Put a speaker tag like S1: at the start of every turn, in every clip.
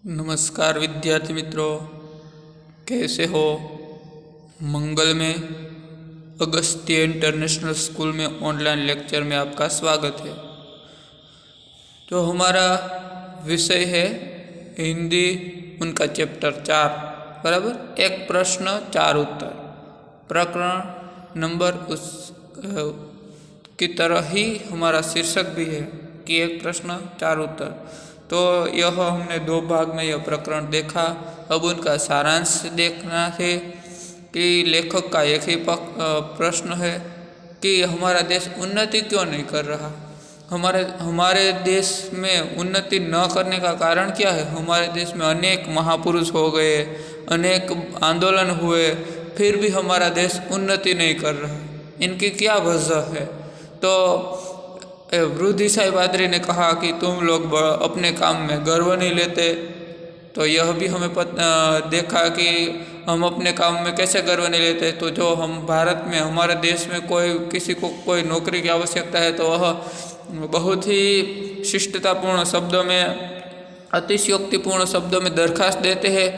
S1: नमस्कार विद्यार्थी मित्रों, कैसे हो? मंगल में अगस्त्य इंटरनेशनल स्कूल में ऑनलाइन लेक्चर में आपका स्वागत है। तो हमारा विषय है हिंदी, उनका चैप्टर 4 बराबर। एक प्रश्न 4 उत्तर, प्रकरण नंबर उस की तरह ही हमारा शीर्षक भी है कि एक प्रश्न 4 उत्तर। तो यह हमने 2 भाग में यह प्रकरण देखा। अब उनका सारांश देखना है कि लेखक का एक ही प्रश्न है कि हमारा देश उन्नति क्यों नहीं कर रहा। हमारे देश में उन्नति न करने का कारण क्या है? हमारे देश में अनेक महापुरुष हो गए, अनेक आंदोलन हुए, फिर भी हमारा देश उन्नति नहीं कर रहा। इनकी क्या वजह है? तो वृद्ध ईसाई पादरी ने कहा कि तुम लोग अपने काम में गर्व नहीं लेते। तो यह भी हमें देखा कि हम अपने काम में कैसे गर्व नहीं लेते। तो जो हम भारत में, हमारे देश में किसी को कोई नौकरी की आवश्यकता है तो वह बहुत ही शिष्टतापूर्ण शब्दों में, अतिशयोक्तिपूर्ण शब्दों में दरखास्त देते हैं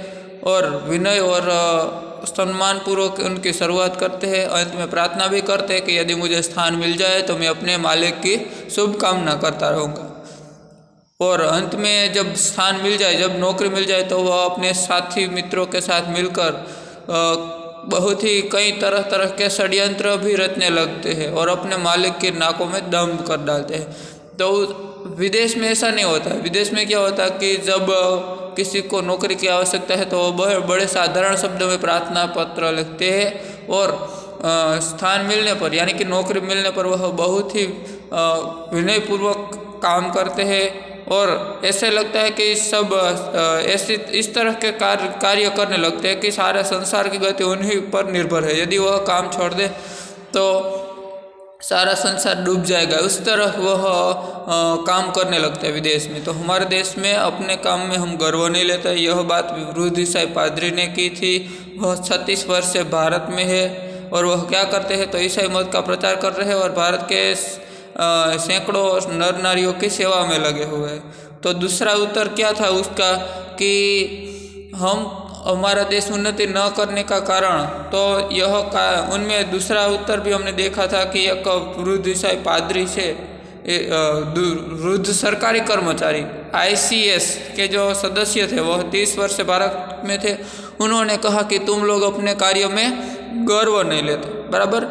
S1: और विनय और सम्मानपूर्वक उनकी शुरुआत करते हैं। अंत में प्रार्थना भी करते हैं कि यदि मुझे स्थान मिल जाए तो मैं अपने मालिक की शुभकामना करता रहूँगा। और अंत में जब स्थान मिल जाए, जब नौकरी मिल जाए, तो वह अपने साथी मित्रों के साथ मिलकर बहुत ही कई तरह तरह के षड्यंत्र भी रचने लगते हैं और अपने मालिक की नाकों में दम कर डालते हैं। तो विदेश में ऐसा नहीं होता है। विदेश में क्या होता है कि जब किसी को नौकरी की आवश्यकता है तो वह बड़े साधारण शब्दों में प्रार्थना पत्र लिखते हैं और स्थान मिलने पर, यानी कि नौकरी मिलने पर, वह बहुत ही विनयपूर्वक काम करते हैं और ऐसे लगता है कि सब इस तरह के कार्य करने लगते हैं कि सारे संसार की गति उन्हीं पर निर्भर है। यदि वह काम छोड़ दे तो सारा संसार डूब जाएगा। उस तरह वह काम करने लगते हैं विदेश में। तो हमारे देश में अपने काम में हम गर्व नहीं लेते। यह बात वृद्ध ईसाई पादरी ने की थी। वह 36 वर्ष से भारत में है और वह क्या करते हैं? तो ईसाई मत का प्रचार कर रहे हैं और भारत के सैकड़ों नर नारियों की सेवा में लगे हुए हैं। तो दूसरा उत्तर क्या था उसका कि हमारा देश उन्नति न करने का कारण, तो यह उनमें दूसरा उत्तर भी हमने देखा था कि एक वृद्ध ईसाई पादरी से वृद्ध सरकारी कर्मचारी ICS के जो सदस्य थे, वह 30 वर्ष से भारत में थे। उन्होंने कहा कि तुम लोग अपने कार्य में गर्व नहीं लेते, बराबर।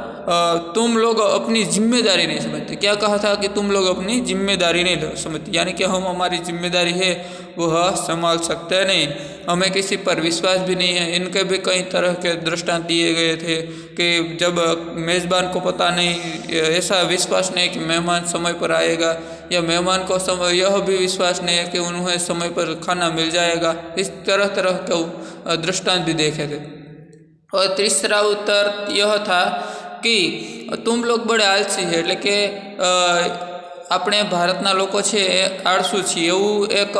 S1: तुम लोग अपनी जिम्मेदारी नहीं समझते। क्या कहा था? कि तुम लोग अपनी जिम्मेदारी नहीं समझते, यानी कि हम हमारी जिम्मेदारी है वह संभाल सकते नहीं, हमें किसी पर विश्वास भी नहीं है। इनके भी कई तरह के दृष्टांत दिए गए थे कि जब मेज़बान को पता नहीं, ऐसा विश्वास नहीं कि मेहमान समय पर आएगा, या मेहमान को यह भी विश्वास नहीं है कि उन्हें समय पर खाना मिल जाएगा। इस तरह तरह के दृष्टांत भी देखे थे। और तीसरा उत्तर यह था कि तुम लोग बड़े आलसी है, એટલે કે આપણે ભારતના લોકો છે એ આળસુ છે, એવું એક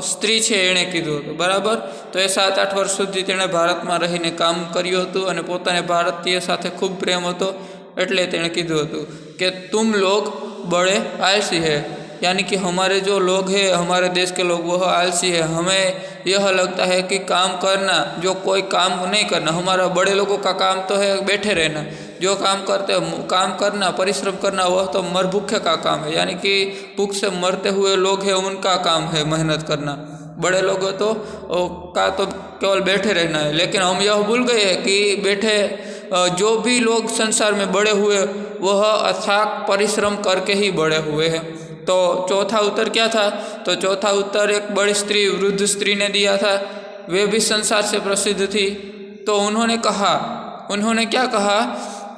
S1: સ્ત્રી છે એણે કીધું હતું, બરાબર। તો એ 7-8 વર્ષ સુધી તેણે ભારતમાં રહીને કામ કર્યું હતું અને પોતાને ભારતીય સાથે ખૂબ પ્રેમ હતો, એટલે તેણે કીધું હતું कि तुम लोग बड़े आलसी है, यानी कि हमारे जो लोग हैं, हमारे देश के लोग, वह आलसी है। हमें यह लगता है कि काम करना, जो कोई काम नहीं करना। हमारा बड़े लोगों का काम तो है बैठे रहना, जो काम करना, परिश्रम करना, वह तो मर भूखे का काम है, यानी कि भूख से मरते हुए लोग हैं, उनका काम है मेहनत करना। बड़े लोगों तो केवल बैठे रहना है। लेकिन हम यह भूल गए हैं कि बैठे जो भी लोग संसार में बड़े हुए वह अथाक परिश्रम करके ही बड़े हुए हैं। तो चौथा उत्तर क्या था? तो चौथा उत्तर एक बड़ी स्त्री, वृद्ध स्त्री ने दिया था। वे भी संसार से प्रसिद्ध थी। तो उन्होंने क्या कहा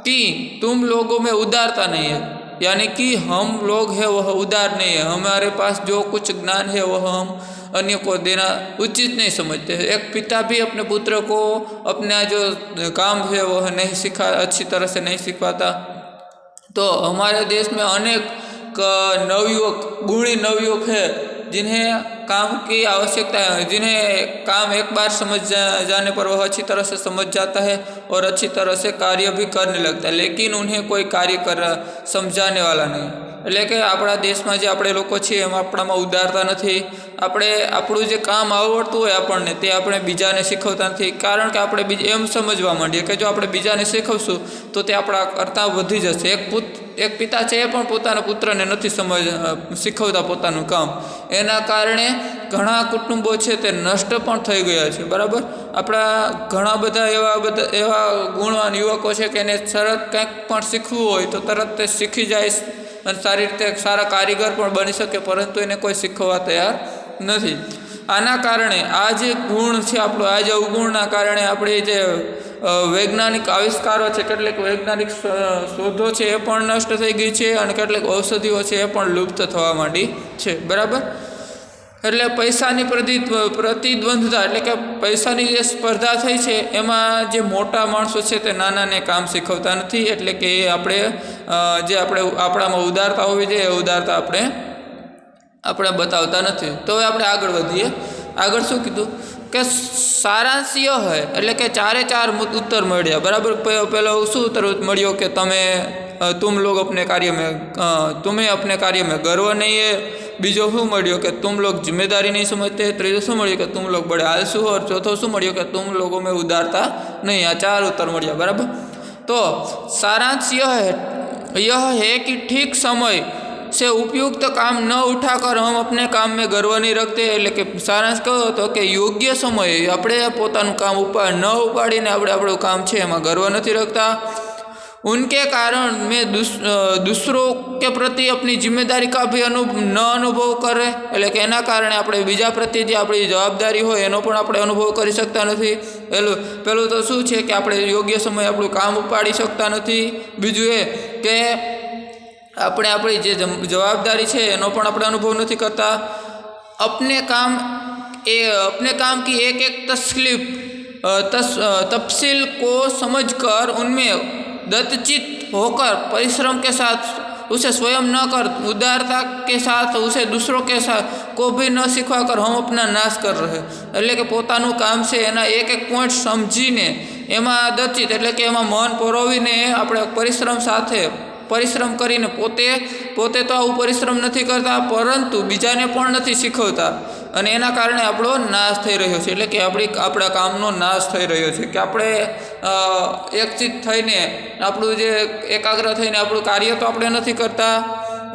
S1: कि तुम लोगों में उदारता नहीं है, यानी कि हम लोग हैं वह उदार नहीं है। हमारे पास जो कुछ ज्ञान है वह हम अन्य को देना उचित नहीं समझते हैं। एक पिता भी अपने पुत्र को अपना जो काम है वह अच्छी तरह से नहीं सिखाता। तो हमारे देश में अनेक नवयुवक, गुणी नवयुवक है जिन्हें काम की आवश्यकता है, जिन्हें काम एक बार समझ जाने पर वह अच्छी तरह से समझ जाता है और अच्छी तरह से कार्य भी करने लगता है, लेकिन उन्हें कोई कार्य समझाने वाला नहीं। એટલે કે આપણા દેશમાં જે આપણે લોકો છીએ એમાં આપણામાં ઉદારતા નથી. આપણે આપણું જે કામ આવડતું હોય આપણને તે આપણે બીજાને શીખવતા નથી, કારણ કે આપણે એમ સમજવા માંડીએ કે જો આપણે બીજાને શીખવશું તો તે આપણા કરતાં વધી જશે. એક પિતા છે એ પણ પોતાના પુત્રને નથી શીખવતા પોતાનું કામ. એના કારણે ઘણા કુટુંબો છે તે નષ્ટ પણ થઈ ગયા છે. બરાબર, આપણા ઘણા બધા એવા ગુણવાન યુવકો છે કે એને તરત કંઈક પણ શીખવું હોય તો તરત તે શીખી જાય અને સારી રીતે સારા કારીગર પણ બની શકે, પરંતુ એને કોઈ શીખવવા તૈયાર નથી. આના કારણે આ જે ગુણ છે આપણો, આ જે અવગુણના કારણે આપણી જે વૈજ્ઞાનિક આવિષ્કારો છે, કેટલીક વૈજ્ઞાનિક શોધો છે એ પણ નષ્ટ થઈ ગઈ છે અને કેટલીક ઔષધિઓ છે એ પણ લુપ્ત થવા માંડી છે. બરાબર, એટલે પૈસાની પ્રતિદ્વંદ્વતા એટલે કે પૈસાની જે સ્પર્ધા થઈ છે એમાં જે મોટા માણસો છે તે નાનાને કામ શીખવતા નથી. એટલે કે એ આપણામાં ઉદારતા હોવી જોઈએ એ ઉદારતા આપણે બતાવતા નથી. તો હવે આપણે આગળ વધીએ. આગળ શું કીધું કે સારાંશ હૈ એટલે કે 4 ઉત્તર મળ્યા. બરાબર, પહેલો શું ઉત્તર મળ્યો કે तुम लोग अपने कार्य में तुम्हें अपने कार्य में गर्व नहीं है. बीजो શું મળ્યો કે तुम लोग जिम्मेदारी नहीं समझते. ત્રીજો શું મળ્યો કે तुम लोग बड़े आलसू हो. और चौथो શું મળ્યો કે तुम लोगों में उदारता नहीं. આ 4 उत्तर મળ્યા. बराबर, तो सारांश यह है कि ठीक समय से उपयुक्त काम न उठाकर हम अपने काम में गर्व नहीं रखते. એટલે કે સારાંશ કહો તો કે યોગ્ય સમયે આપણે પોતાનું કામ ન ઉપાડીને આપણે આપણું કામ છે એમાં ગર્વ નથી રખતા. उनके कारण में दूसरों के प्रति अपनी जिम्मेदारी का भी अनुभव करे. એટલે કે એના કારણે આપણે બીજા પ્રત્યે જે આપણી જવાબદારી હોય એનો પણ આપણે અનુભવ કરી શકતા નથી. પહેલું તો શું છે કે આપણે યોગ્ય સમયે આપણું કામ ઉપાડી શકતા નથી. બીજું એ કે આપણે આપણી જે જવાબદારી છે એનો પણ આપણે અનુભવ નથી કરતા. अपने काम की एक तफसील को समझकर उनमें दत्तचित होकर परिश्रम के साथ उसे स्वयं न कर उदारता के साथ उसे दूसरों के साथ को भी न सिखवाकर हम अपना नाश कर रहे. એટલે કે પોતાનું કામ છે એના એક પોઈન્ટ સમજીને એમાં દત્તચિત એટલે કે એમાં મન પરોવીને આપણે પરિશ્રમ કરીને પોતે તો આવું પરિશ્રમ નથી કરતા, પરંતુ બીજાને પણ નથી શીખવતા અને એના કારણે આપણો નાશ થઈ રહ્યો છે. એટલે કે આપણા કામનો નાશ થઈ રહ્યો છે કે આપણે એકચિત થઈને આપણું જે એકાગ્ર થઈને આપણું કાર્ય તો આપણે નથી કરતા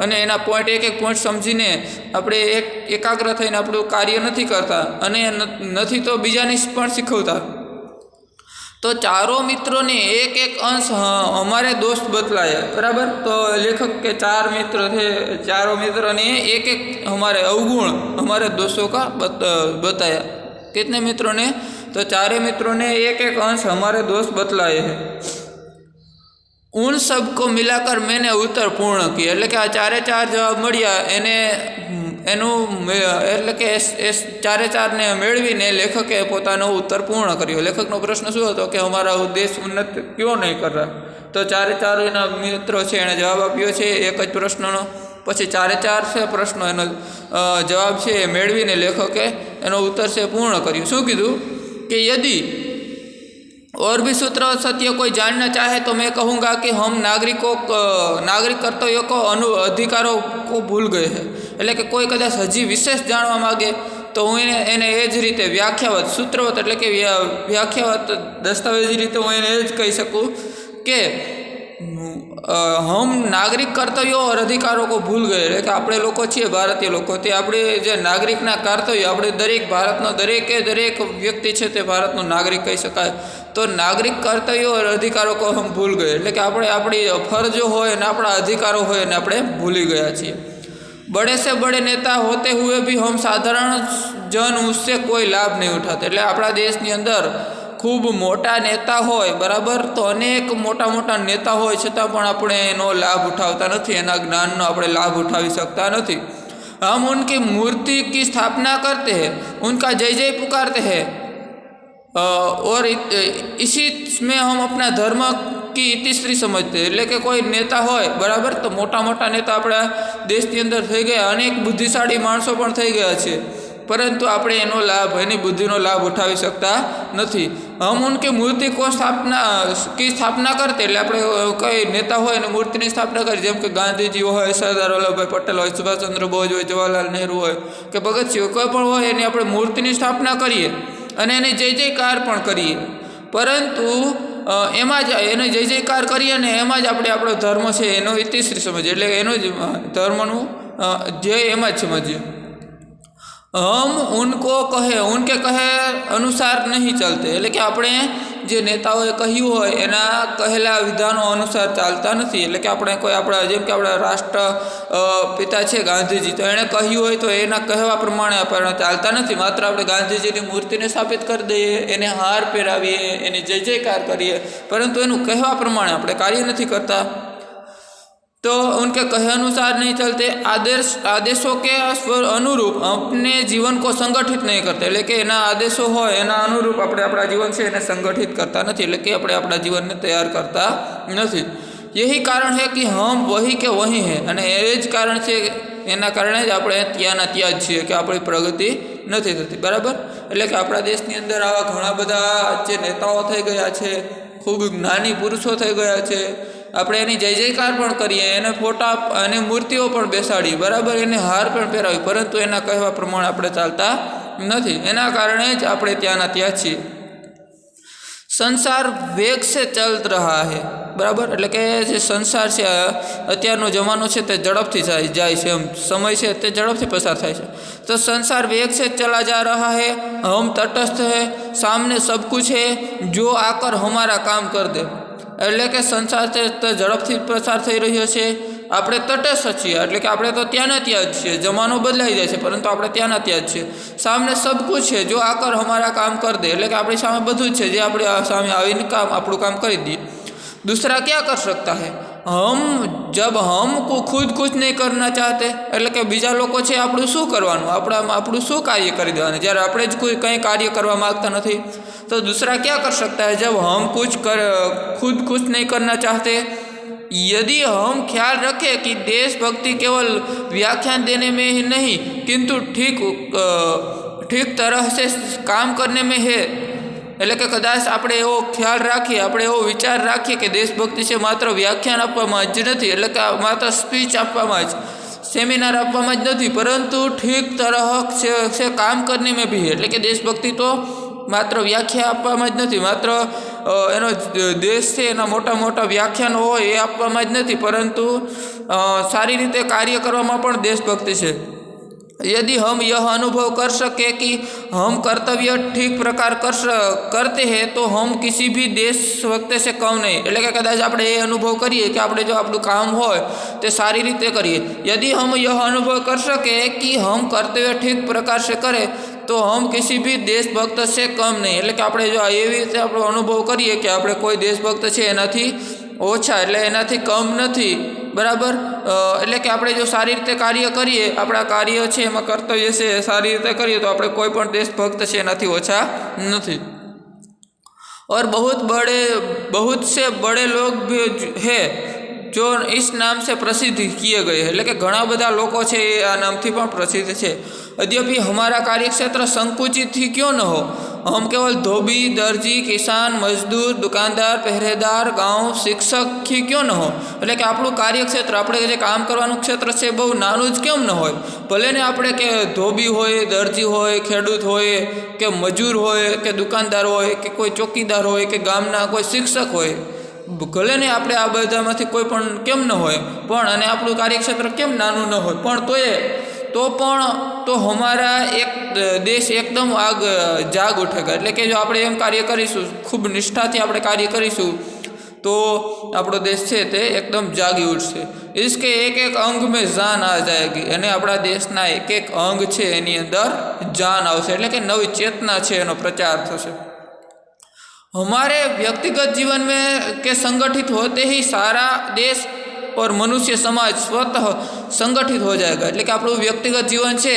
S1: અને એના એક પોઈન્ટ સમજીને આપણે એકાગ્ર થઈને આપણું કાર્ય નથી કરતા અને નથી તો બીજાને પણ શીખવતા. तो चारों मित्रों ने एक अंश हमारे दोस्त बतलाया. बराबर, तो लेखक के 4 मित्र थे. चारों मित्रों ने एक हमारे अवगुण हमारे दोस्तों का बताया. कितने मित्रों ने? तो 4 मित्रों ने एक अंश हमारे दोस्त बतलाए हैं. उन सब को मिलाकर मैंने उत्तर पूर्ण किया. એટલે કે આ 4 જવાબ મળ્યા એનું એટલે કે 4 ને મેળવીને લેખકે પોતાનો ઉત્તર પૂર્ણ કર્યો. લેખકનો પ્રશ્ન શું હતો કે અમારા દેશ ઉન્નત ક્यों નહીં કર રહા. તો 4 એના મિત્રો છે એણે જવાબ આપ્યો છે એક જ પ્રશ્નનો. પછી 4 છે પ્રશ્નો એનો જવાબ છે એ મેળવીને લેખકે એનો ઉત્તર છે પૂર્ણ કર્યું. શું કીધું કે यदि और भी सूत्र सत्य कोई जानना चाहे तो मैं कहूँगा कि हम नागरिक कर्तव्यों को अधिकारों को भूल गए हैं. એટલે કે કોઈ કદાચ હજી વિશેષ જાણવા માગે તો હું એને એ જ રીતે વ્યાખ્યાવત સૂત્રવત એટલે કે વ્યાખ્યાવત દસ્તાવેજી રીતે હું એને એ જ કહી શકું કે हम नागरिक कर्तव्यों और अधिकारों को भूल गए. એટલે કે આપણે લોકો છીએ ભારતીય લોકો તે આપણે જે નાગરિકના કર્તવ્યો આપણે ભારતનો દરેક વ્યક્તિ છે તે ભારતનો નાગરિક કહી શકાય. તો નાગરિક કર્તવ્યો और अधिकारों को हम भूल गए એટલે કે આપણે આપણી ફરજો હોય અને આપણા અધિકારો હોય અને આપણે ભૂલી ગયા છીએ. बड़े से बड़े नेता होते हुए भी हम साधारण जन उससे कोई लाभ नहीं उठाते. એટલે આપણા દેશની અંદર ખૂબ મોટા નેતા હોય, બરાબર, તો અનેક મોટા નેતા હોય છતાં પણ આપણે એનો લાભ ઉઠાવતા નથી, એના જ્ઞાનનો આપણે લાભ ઉઠાવી શકતા નથી. हम उनकी मूर्ति की स्थापना करते हैं, उनका जय जय पुकारते हैं और इसी में हम अपना धर्म की इतिश्री समझते हैं. એટલે કે કોઈ નેતા હોય, બરાબર, તો મોટા નેતા આપણા દેશની અંદર થઈ ગયા, અનેક બુદ્ધિશાળી માણસો પણ થઈ ગયા છે, परंतु આપણે એનો લાભ, એની બુદ્ધિનો લાભ ઉઠાવી શકતા નથી। हम उनकी मूर्ति को की स्थापना करते એટલે આપણે કઈ નેતા હોય અને મૂર્તિની સ્થાપના કરી, જેમ કે ગાંધીજી હોય, સરદાર વલ્લભભાઈ પટેલ હોય, સુભાષચંદ્ર બોઝ હોય, જવાહરલાલ નહેરુ હોય કે ભગતસિંહ કોઈ પણ હોય, એની આપણે મૂર્તિની સ્થાપના કરીએ અને એને જય જયકાર પણ કરીએ, પરંતુ એમાં જ એને જય જયકાર કરીએ ને એમાં જ આપણે આપણો ધર્મ છે એનો ઇતિશ્રી સમજીએ, એટલે એનો જ ધર્મનું ધ્યેય એમાં જ સમજીએ। हम उनके कहे अनुसार नहीं चलते એટલે કે આપણે જે નેતાઓએ કહ્યું હોય એના કહેલા વિધાનો અનુસાર ચાલતા નથી। એટલે કે આપણે કોઈ આપણા જેમ કે આપણા રાષ્ટ્ર પિતા છે ગાંધીજી, તો એણે કહ્યું હોય તો એના કહેવા પ્રમાણે આપણે ચાલતા નથી, માત્ર આપણે ગાંધીજીની મૂર્તિને સ્થાપિત કરી દઈએ, એને હાર પહેરાવીએ, એની જય જયકાર કરીએ, પરંતુ એનું કહેવા પ્રમાણે આપણે કાર્ય નથી કરતા। तो उनके कहे अनुसार नहीं चलते, आदेशों के अनुरूप अपने जीवन को संगठित नहीं करते એટલે કે એના આદેશો હોય એના અનુરૂપ આપણે આપણા જીવન છે એને સંગઠિત કરતા નથી, એટલે કે આપણે આપણા જીવનને તૈયાર કરતા નથી। यही कारण है कि हम वही के वही हैं અને એ જ કારણ છે, એના કારણે જ આપણે ત્યાંના ત્યાં જ છીએ કે આપણી પ્રગતિ નથી થતી, બરાબર। એટલે કે આપણા દેશની અંદર આવા ઘણા બધા જે નેતાઓ થઈ ગયા છે, ખૂબ જ્ઞાની પુરુષો થઈ ગયા છે, આપણે એની જય જયકાર પણ કરીએ, એને ફોટા અને મૂર્તિઓ પણ બેસાડીએ, બરાબર, એને હાર પણ પહેરાવી, પરંતુ એના કહેવા પ્રમાણે આપણે ચાલતા નથી, એના કારણે જ આપણે ત્યાંના ત્યાં છીએ। संसार वेग से चल रहा है, बराबर, એટલે કે જે સંસાર છે અત્યારનો જમાનો છે તે ઝડપથી જાય છે, એમ સમય છે તે ઝડપથી પસાર થાય છે। तो संसार वेग से चला जा रहा है, हम तटस्थ है, सामने सब कुछ है जो आकर हमारा काम कर दे। એટલે કે સંસાર છે તે ઝડપથી પસાર થઈ રહ્યો છે, આપણે તટસ્થ છીએ, એટલે કે આપણે તો ત્યાંના ત્યાં જ છીએ, જમાનો બદલાઈ જાય છે પરંતુ આપણે ત્યાંના ત્યાં જ છીએ। સામને સબ કુછ છે જો આકર હમારા કામ કર દે, એટલે કે આપણી સામે બધું જ છે, જે આપણે સામે આવીને આપણું કામ કરી દઈએ। दूसरा क्या कर सकता है, हम जब हम को खुद कुछ नहीं करना चाहते, એટલે કે બીજા લોકો છે આપણું શું કરવાનું, આપણું શું કાર્ય કરી દેવાનું, જ્યારે આપણે જ કોઈ કંઈ કાર્ય કરવા માગતા નથી। तो दूसरा क्या कर सकता है, जब हम खुद कुछ नहीं करना चाहते, यदि हम ख्याल रखें कि देशभक्ति केवल व्याख्यान देने में ही नहीं किंतु ठीक तरह से काम करने में है, એટલે કે કદાચ આપણે એવો ખ્યાલ રાખીએ, આપણે એવો વિચાર રાખીએ કે દેશભક્તિ છે માત્ર વ્યાખ્યાન આપવામાં જ નથી, એટલે કે માત્ર સ્પીચ આપવામાં જ, સેમિનાર આપવામાં જ નથી, પરંતુ ઠીક તરહ से काम करने में भी है, એટલે કે દેશભક્તિ તો માત્ર વ્યાખ્યા આપવામાં જ નથી, માત્ર એનો દેશ છે એના મોટા મોટા વ્યાખ્યાનો હોય એ આપવામાં જ નથી, પરંતુ સારી રીતે કાર્ય કરવામાં પણ દેશભક્તિ છે। यदि हम यह अनुभव कर सके कि हम कर्तव्य ठीक प्रकार करते हैं तो हम किसी भी देशभक्त से कम नहीं, એટલે કે કદાચ આપણે એ અનુભવ કરીએ કે આપણે જો આપણું કામ હોય તે સારી રીતે કરીએ, यदि हम यह अनुभव कर सके कि हम कर्तव्य ठीक प्रकार से करें तो हम किसी भी देशभक्त से कम नहीं, એટલે કે આપણે જો એવી રીતે આપણો અનુભવ કરીએ કે આપણે કોઈ દેશભક્ત છે એનાથી ઓછા, એટલે એનાથી કમ નથી, બરાબર। એટલે કે આપણે જો સારી રીતે કાર્ય કરીએ, આપણા કાર્ય છે એમાં કર્તવ્ય છે સારી રીતે કરીએ તો આપણે કોઈ પણ દેશભક્ત છે એનાથી ઓછા નથી। और बहुत से बड़े लोग भी है जो इस नाम से प्रसिद्ध किए गए हैं, એટલે કે ઘણા બધા લોકો છે એ આ નામથી પણ પ્રસિદ્ધ છે। यद्यपि हमारा कार्यक्षेत्र संकुचित ही क्यों न हो, हम केवल धोबी, दर्जी, किसान, मजदूर, दुकानदार, पहरेदार, गांव शिक्षक ही क्यों न हो, એટલે કે આપણું કાર્યક્ષેત્ર, આપણે જે કામ કરવાનું ક્ષેત્ર છે બહુ નાનું જ કેમ ન હોય, ભલે ને આપણે કે ધોબી હોય, દરજી હોય, ખેડૂત હોય કે મજૂર હોય કે દુકાનદાર હોય કે કોઈ ચોકીદાર હોય કે ગામના કોઈ શિક્ષક હોય, ભલે ને આપણે આ બધામાંથી કોઈ પણ કેમ ન હોય પણ, અને આપણું કાર્યક્ષેત્ર કેમ નાનું ન હોય પણ तो हमारा एक देश एकदम जाग उठेगा, એટલે કે જો આપણે એમ કાર્ય કરીશું, ખૂબ નિષ્ઠાથી આપણે કાર્ય કરીશું તો આપણો દેશ છે તે એકદમ જાગી ઉઠશે। इसके एक एक अंग में जान आ जाएगी, અને આપણા દેશના એક એક અંગ છે એની અંદર જાન આવશે, એટલે કે નવી ચેતના છે એનો પ્રચાર થશે। हमारे व्यक्तिगत जीवन में के संगठित होते ही सारा देश और मनुष्य समाज स्वतः संगठित हो जाएगा, એટલે કે આપણું વ્યક્તિગત જીવન છે,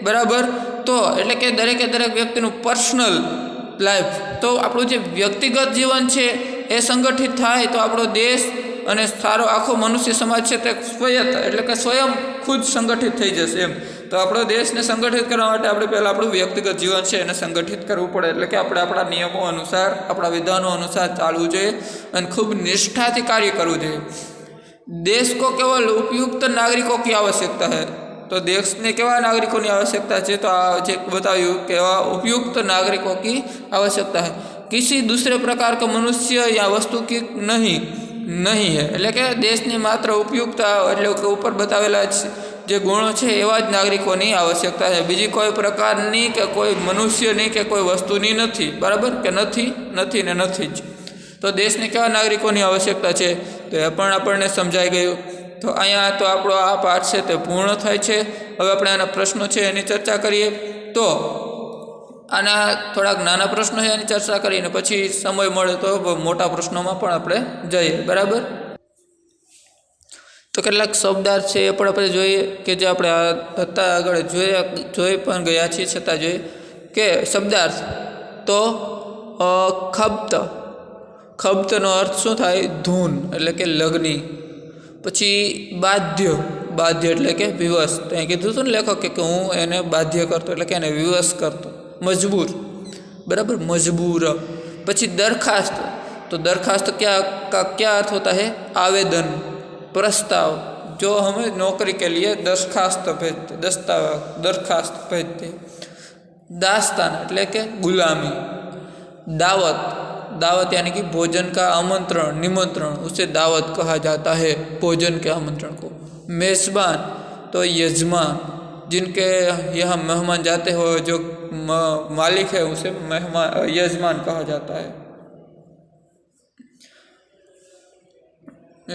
S1: બરાબર, તો એટલે કે દરેકે દરેક વ્યક્તિનું પર્સનલ લાઈફ, તો આપણું જે વ્યક્તિગત જીવન છે એ સંગઠિત થાય તો આપણો દેશ અને સારો આખો મનુષ્ય સમાજ છે તે સ્વયં એટલે કે સ્વયં ખુદ સંગઠિત થઈ જશે એમ। તો આપણો દેશને સંગઠિત કરવા માટે આપણે પહેલાં આપણું વ્યક્તિગત જીવન છે એને સંગઠિત કરવું પડે, એટલે કે આપણે આપણા નિયમો અનુસાર, આપણા વિધાનો અનુસાર ચાલવું જોઈએ અને ખૂબ નિષ્ઠાથી કાર્ય કરવું જોઈએ। देश को केवल उपयुक्त नागरिकों की आवश्यकता है, तो देश ने केवा नागरिकों की आवश्यकता है, तो आज बताव्યું केवा उपयुक्त नागरिकों की आवश्यकता है, किसी दूसरे प्रकार का मनुष्य या वस्तु की नहीं है। એટલે કે દેશની માત્ર ઉપયુક્ત એટલે કે ઉપર બતાવેલા જે ગુણો છે એવા જ નાગરિકોની આવશ્યકતા છે, બીજી કોઈ પ્રકારની કે કોઈ મનુષ્યની કે કોઈ વસ્તુની નથી। બરાબર કે નથી ને નથી જ। તો દેશને કેવા નાગરિકોની આવશ્યકતા છે તો એ પણ આપણને સમજાઈ ગયું। તો અહીંયા તો આપણો આ પાઠ છે તે પૂર્ણ થાય છે। હવે આપણે આના પ્રશ્નો છે એની ચર્ચા કરીએ। તો આના થોડાક નાના પ્રશ્નો છે એની ચર્ચા કરીને પછી સમય મળે તો મોટા પ્રશ્નોમાં પણ આપણે જઈએ। બરાબર, તો કેટલાક શબ્દાર્થ છે એ પણ આપણે જોઈએ કે જે આપણે હતા આગળ જોઈ પણ ગયા છીએ, છતાં જોઈએ કે શબ્દાર્થ તો ખબ્તનો અર્થ શું થાય? ધૂન એટલે કે લગ્ની। પછી બાધ્ય એટલે કે વિવશ, તો અહીં કીધું હતું ને લેખકે કે હું એને બાધ્ય કરતો એટલે કે એને વિવશ કરતો। मजबूर, बराबर, मजबूर। પછી दरखास्त, तो दरखास्त क्या अर्थ होता है? आवेदन, प्रस्ताव। जो हमें नौकरी के लिए दरखास्त भेजते। दास्तान એટલે કે गुलामी। दावत यानी कि भोजन का आमंत्रण, निमंत्रण, उसे दावत कहा जाता है, भोजन के आमंत्रण को। मेज़बान तो यजमान, जिनके यहाँ मेहमान जाते हो, जो मालिक है उसे यजमान कहा जाता है,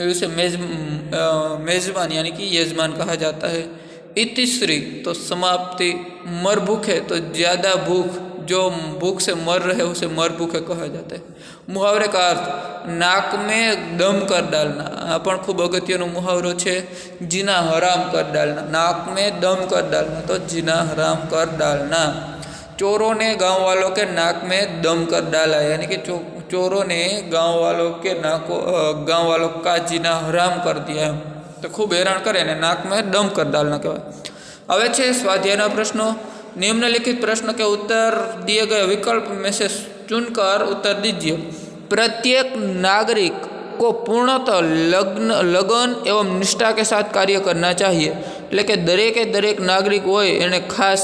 S1: उसे मेज़बान यानी कि यजमान कहा जाता है। इतिश्री तो समाप्ति। मर भूखे तो ज़्यादा भूख, जो भूख से मर रहे उसे मर भूखे कहा जाता है। मुहावरे का अर्थ नाक में दम कर डालना, आ पण खूब अगत्यनो मुहावरो छे, जीना हराम कर डालना। नाक में दम कर डालना तो जीना हराम कर डालना। चोरों ने गांव वालों के नाक में दम कर डाला, यानी कि चोरों ने गांव वालों का जीना हराम कर दिया। तो खूब हैरान करे ने नाक में दम कर डालना कहवाय। हवे छे स्वाध्यायना प्रश्नों। निम्नलिखित प्रश्न के उत्तर दिए गए विकल्प में से चुनकर उत्तर दीजिए। प्रत्येक नागरिक को पूर्णतः लगन एवं निष्ठा के साथ कार्य करना चाहिए, એટલે કે દરેક નાગરિક હોય એને ખાસ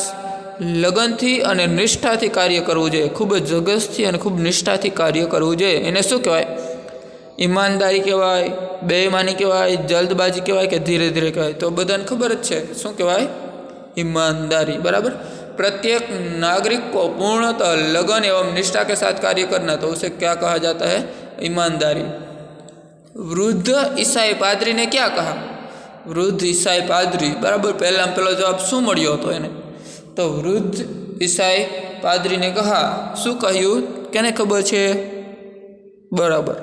S1: લગનથી અને નિષ્ઠાથી કાર્ય કરવું જોઈએ, ખૂબ જ ધગશથી અને ખૂબ નિષ્ઠાથી કાર્ય કરવું જોઈએ। એને શું કહેવાય? ઈમાનદારી કહેવાય, બેઈમાની કહેવાય, જલ્દબાજી કહેવાય કે ધીરે ધીરે કહેવાય? તો બધાને ખબર જ છે શું કહેવાય? ईमानदारी। बराबर, प्रत्येक नागरिक को पूर्णतः लगन एवं निष्ठा के साथ कार्य करना, तो उसे क्या कहा जाता है? ईमानदारी। वृद्ध ईसाई पादरी ने क्या कहा? वृद्ध ईसाई पादरी, बराबर, पहला जवाब शू मळ्यो हतो एने? तो वृद्ध ईसाई पादरी ने कहा, शू कह्यु? केने खबर छे? बराबर,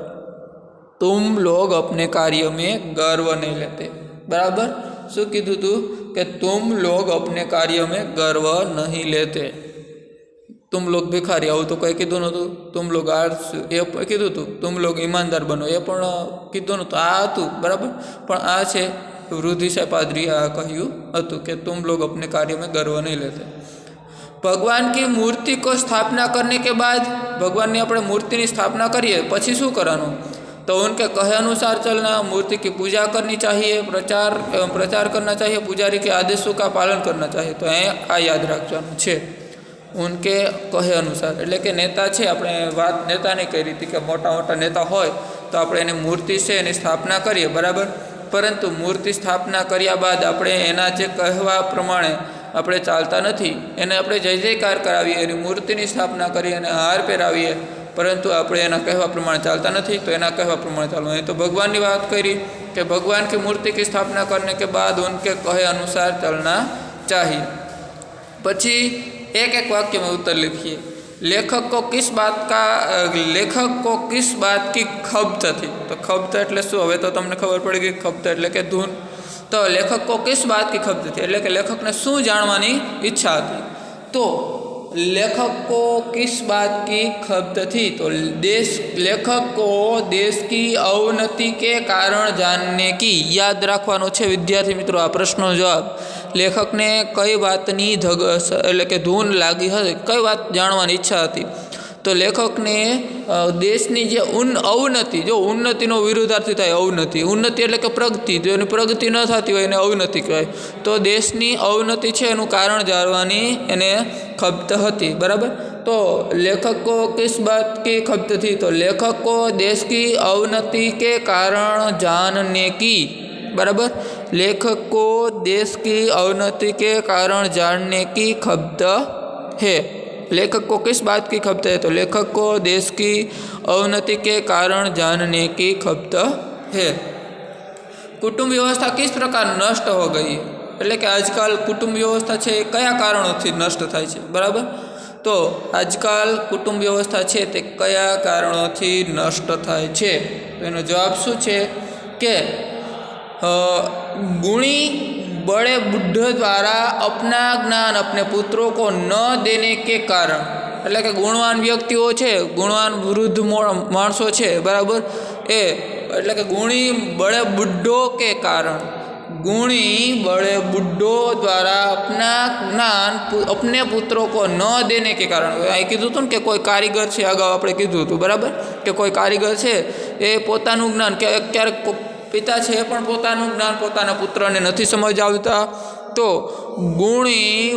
S1: तुम लोग अपने कार्य में गर्व नहीं लेते। बराबर, शू कीधुं तू कि तुम लोग अपने कार्य में गर्व नहीं लेते। तुम लोग भिखारी, आવું તો કઈ કીધું નહોતું। तुम लोग એ કીધું હતું, तुम लोग ईमानदार बनो એ પણ કીધું નહોતું, આ હતું। બરાબર, પણ આ છે વૃદ્ધિ સાહેબ પાદરી આ કહ્યું હતું કે तुम लोग अपने कार्य में गर्व नहीं लेते। भगवान की मूर्ति को स्थापना करने के बाद, भगवान ने अपने मूर्ति की स्थापना करिए पछी शू करवानुं? तो उनके कहे अनुसार चलना, मूर्ति की पूजा करनी चाहिए, प्रचार करना चाहिए, पुजारी के आदेशों का पालन करना चाहिए। तो आ याद रखवानुं छे, उनके कहे अनुसार। एटले के नेता छे, आपणे वात नेतानी करी हती कि मोटा मोटा नेता होय तो आपणे एनी मूर्ति छे एनी स्थापना करीए। बराबर, परंतु मूर्ति स्थापना कर्या बाद आपणे एना जे कहेवा प्रमाणे આપણે ચાલતા નથી, એને આપણે જય જયકાર કરાવીએ, એની મૂર્તિની સ્થાપના કરીએ અને હાર પહેરાવીએ, परंतु આપણે એના કહેવા પ્રમાણે ચાલતા નથી, તો એના કહેવા પ્રમાણે ચાલવું। અહીં તો ભગવાનની વાત કરી कि भगवान की मूर्ति की स्थापना करने के बाद उनके कहे अनुसार चलना चाहिए। पछी एक एक वाक्य में उत्तर लिखिए। लेखक को किस बात की खब्त थी? तो खब्त एटले शुं? हवे तो तमने खबर पड़ी गई, खब्त एटले के धून। तो लेखक को किस बात की खब्त थी? एटले के लेखक ने शू जाणवानी इच्छा थी? तो लेखक को किस बात की खपत थी? तो लेखक को देश की अवनति के कारण जानने की, याद राखवानो छे विद्यार्थी मित्रों आ प्रश्ननो जवाब। लेखक ने कई बातनी एटले के धून लागी हती, कई बात जाणवानी इच्छा हती? तो लेखक ने देशनी जे अवनति, जो उन्नतिनो विरुद्धार्थी थाय अवनति, उन्नति एटले के प्रगति, जो प्रगति न थती होय एने अवनति कहेवाय। तो देशनी अवनति छे एनुं कारण जाणवानी एने खपत हती, बराबर। तो लेखक को किस बात की खपत थी? तो लेखक को देश की अवनति के कारण जानने की, बराबर। लेखक को देश की अवनति के कारण जानने की खपत है। लेखक को किस बात की खपत है? तो लेखक को देश की अवनति के कारण जानने की खपत है। कुटुंब व्यवस्था किस प्रकार नष्ट हो गई? एटले के आजकल कुटुंब व्यवस्था है कया कारणोथी नष्ट थाय छे, बराबर। तो आजकल कुटुंब व्यवस्था है ते कया कारणोथी नष्ट थाय छे? तो एनो जवाब शुं छे के गुणी बड़े बुढ़ द्वारा अपना ज्ञान अपने पुत्रों को न देने के कारण, एटले के गुणवान व्यक्तिओ छे, गुणवान वृद्ध माणसो छे, बराबर, एटले के गुणी बड़े बुढ़ों के कारण, गुणी बड़े बुढ़ों द्वारा अपना ज्ञान अपने पुत्रों को न देने के कारण। अहीं कीधुं हतुं के कोई कारीगर छे, अगाऊ आपणे कीधुं हतुं, बराबर, के कोई कारीगर छे ए पोतानुं ज्ञान के क्यारेक पिता है पण पोतानुं ज्ञान पोताना पुत्रने नथी समजावता। तो गुणी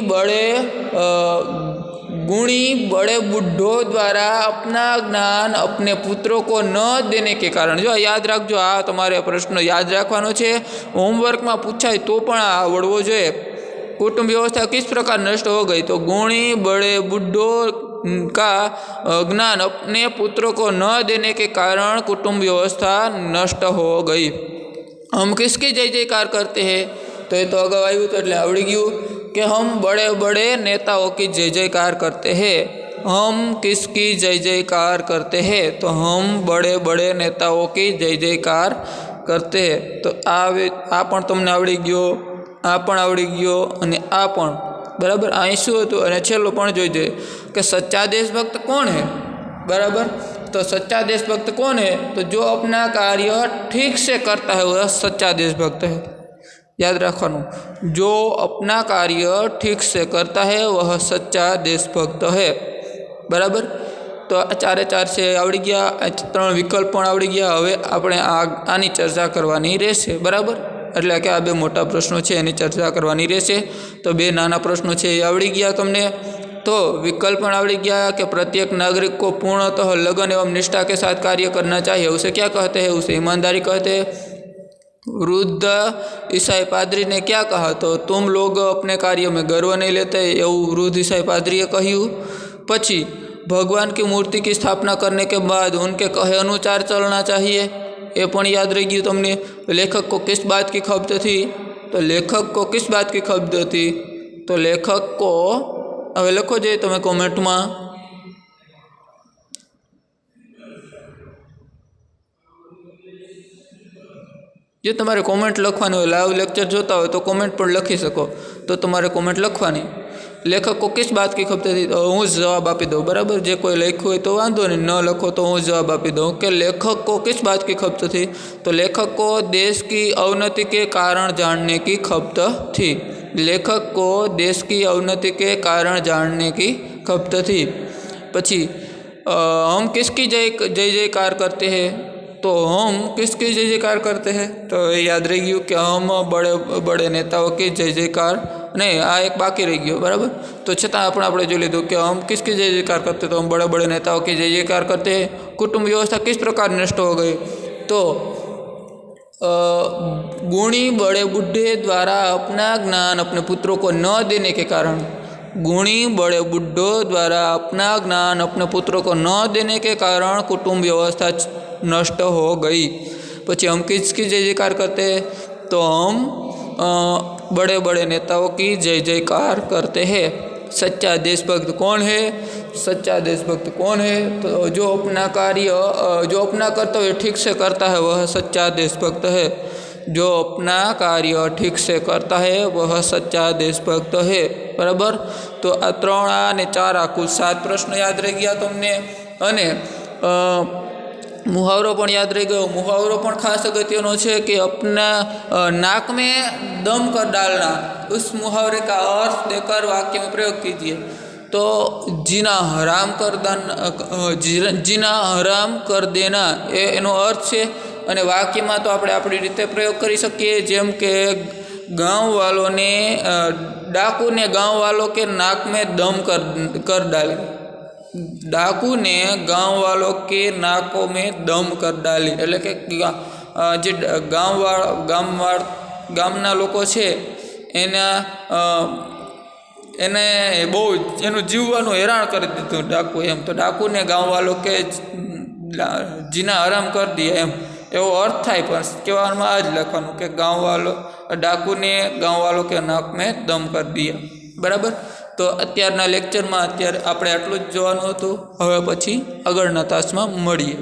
S1: बड़े बुढ़ों द्वारा अपना ज्ञान अपने पुत्रों को न देने के कारण, जो याद रखजो, आ तमारे प्रश्न याद रखवानो छे, होमवर्क में पूछाय तो पण आवडवो जोईए। कुटुंब व्यवस्था किस प्रकार नष्ट हो गई? तो गुणी बड़े बुढ़ों का ज्ञान अपने पुत्रों को न देने के कारण कुटुंब व्यवस्था नष्ट हो गई। हम किसकी जय जयकार करते हैं? तो ये तो अगाऊ आव्युं तो एटले आवड़ी गयुं कि हम बड़े बड़े नेताओं की जय जयकार करते हैं। हम किसकी जय जयकार करते हैं? तो हम बड़े बड़े नेताओं की जय जयकार करते हैं। तो आ पण तमने आवड़ी गयो, आ पण आवड़ी गयो अने आ पण, बराबर। અહીં શું હતું અને છેલ્લો પણ જોઈજે કે सच्चा देशभक्त कौन है, बराबर। तो सच्चा देशभक्त कौन है? तो जो अपना कार्य ठीक से करता है वह सच्चा देशभक्त है। याद रखवानुं, जो अपना कार्य ठीक से करता है वह सच्चा देशभक्त है, बराबर। तो चारे चार से आवड़ी गया, 3 विकल्प पण आवड़ी गया। हवे आपणे आनी चर्चा करवानी रहेशे, बराबर। एटले के आ 2 मोटा प्रश्नों है एनी चर्चा करवानी रहेशे। तो 2 नाना प्रश्नों है ये आवड़ी गया तमने। तो विकल्प पण आवड़ी गया कि प्रत्येक नागरिक को पूर्णतः लगन एवं निष्ठा के साथ कार्य करना चाहिए, उसे क्या कहते हैं? उसे ईमानदारी कहते हैं। वृद्ध ईसाई पादरी ने क्या कहा? तो तुम लोग अपने कार्य में गर्व नहीं लेते, एवं वृद्ध ईसाई पादरीए कह्यु। पछी भगवान की मूर्ति की स्थापना करने के बाद उनके कहे अनुसार चलना चाहिए, ये पण याद रही गयुं तमने। लेखक को किस बात की खपत थी? तो लेखक को किस बात की खपत थी? तो लेखक को, हवे लखो जे तमे कॉमेंट में, जो तमारे कॉमेंट लखवानी हो, लाइव लेक्चर जोता हो तो कॉमेंट पर लखी सको, तो तमारे कॉमेंट लखवानी। लेखक को किस बात की खपत थी? तो हूँ जवाब आपी दूँ, बराबर। जे कोई लख्युं हो तो वांधो नहीं, न लखो तो हूँ जवाब आपी दूँ कि लेखक को किस बात की खपत थी? तो लेखक को देश की अवनति के कारण जानने की खपत थी। लेखक को देश की अवनति के कारण जानने की खपत थी। पछी हम किसकी जय जयकार करते हैं? तो हम किसकी जय जयकार करते हैं? तो याद रही गયું कि हम बड़े बड़े नेताओं की जय जयकार नहीं, आ एक बाकी रही गयो, बराबर। तो छतां આપણે જોઈ લીધું कि हम किसकी जय जयकार करते, तो हम बड़े बड़े नेताओं की जय जयकार करते हैं। कुटुंब व्यवस्था किस प्रकार नष्ट हो गई? तो गुणी बड़े बूढ़े द्वारा अपना ज्ञान अपने पुत्रों को न देने के कारण, गुणी बड़े बुढ़ों द्वारा अपना ज्ञान अपने पुत्रों को न देने के कारण कुटुंब व्यवस्था नष्ट हो गई। पछी हम किसकी जय जयकार करते हैं? तो हम बड़े बड़े नेताओं की जय जयकार करते हैं। सच्चा देशभक्त कौन है? सच्चा देशभक्त कौन है? तो जो अपना कार्य जो अपना कर्तव्य ठीक से करता है वह सच्चा देशभक्त है। जो अपना कार्य ठीक से करता है वह सच्चा देशभक्त है। बराबर। तो आ 3 आ ने 4 आ कुल 7 प्रश्न याद रही गया तमने। अने मुहावरो पण याद रही गयो। मुहावरो पण खास अगत्यनो है कि अपना नाक में दम कर डालना, उस मुहावरे का अर्थ देकर वाक्य में प्रयोग कीजिए। तो जीना हराम कर देना एनो अर्थ है। अने वाक्य में तो आपणे आपणी रीते प्रयोग करी सकीए, जेम के गाँव वालों ने डाकू ने गाँव वालों के नाक में दम कर डाली। डाकू ने गाँव वालों के नाकों में दम कर डाली एटले के जे गामना लोको छे एने बहु एनु जीववानुं हेराण कर दीधुं डाकू एम। तो डाकू ने गाँव वालों के जीना हराम कर दिया एम एवो अर्थ थाय। पण कहेवामां आ ज लखवानुं के डाकू ने गाँव वालों के नाक में दम कर दिया, बराबर। तो अत्यारना लेक्चर में अत्यारे आपणे आटલું જ જોવાનું હતું। હવે પછી આગળના તાસમાં મળીએ।